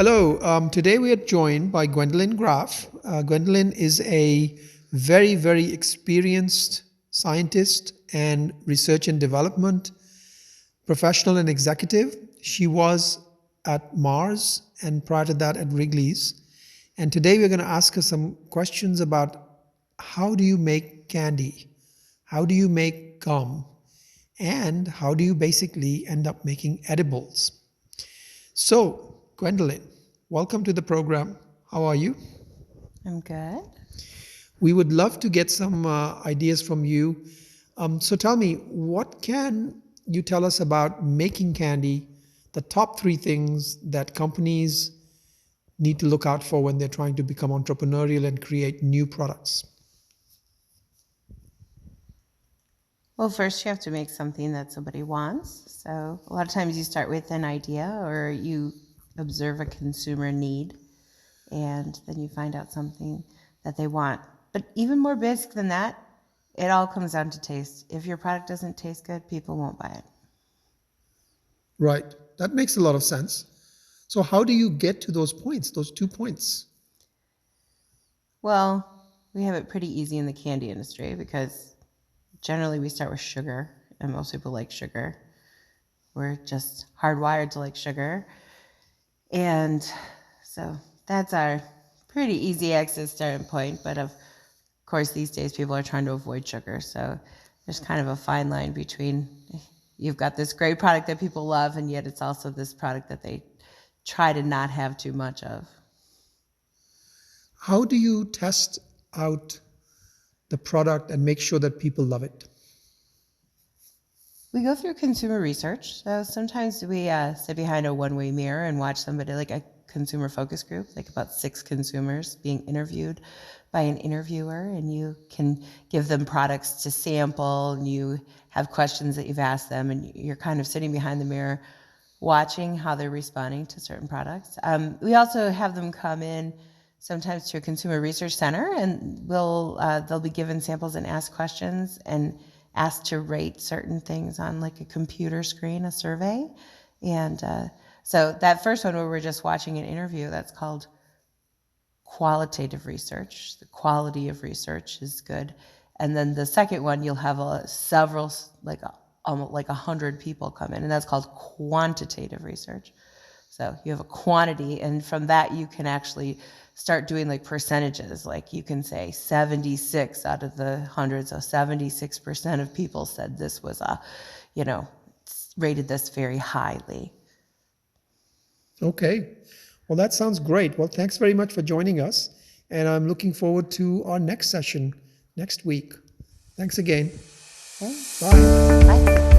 Hello. Today we are joined by Gwendolyn Graff. Gwendolyn is a very, very experienced scientist and research and development professional and executive. She was at Mars and prior to that at Wrigley's. And today we're going to ask her some questions about how do you make candy? How do you make gum? And how do you basically end up making edibles? So, Gwendolyn, welcome to the program. How are you? I'm good. We would love to get some ideas from you. So tell me, what can you tell us about making candy, the top three things that companies need to look out for when they're trying to become entrepreneurial and create new products? Well, first you have to make something that somebody wants. So a lot of times you start with an idea or you observe a consumer need and then you find out something that they want. But even more basic than that, it all comes down to taste. If your product doesn't taste good, people won't buy it. Right. That makes a lot of sense. So how do you get to those points, those 2 points? Well, we have it pretty easy in the candy industry because generally we start with sugar and most people like sugar. We're just hardwired to like sugar. And so that's our pretty easy access starting point. But of course, these days people are trying to avoid sugar. So there's kind of a fine line between you've got this great product that people love, and yet it's also this product that they try to not have too much of. How do you test out the product and make sure that people love it? We go through consumer research. So sometimes we sit behind a one-way mirror and watch somebody, like a consumer focus group, like about 6 consumers being interviewed by an interviewer, and you can give them products to sample, and you have questions that you've asked them, and you're kind of sitting behind the mirror watching how they're responding to certain products. We also have them come in sometimes to a consumer research center, and they'll be given samples and asked questions and asked to rate certain things on like a computer screen, a survey. And so that first one where we're just watching an interview, that's called qualitative research. The quality of research is good. And then the second one, you'll have several, almost like 100 people come in, and that's called quantitative research. So you have a quantity, and from that you can actually start doing like percentages. Like you can say 76 out of the 100, so 76% of people said this was rated this very highly. Okay. Well, that sounds great. Well, thanks very much for joining us. And I'm looking forward to our next session next week. Thanks again. Okay. Bye. Bye.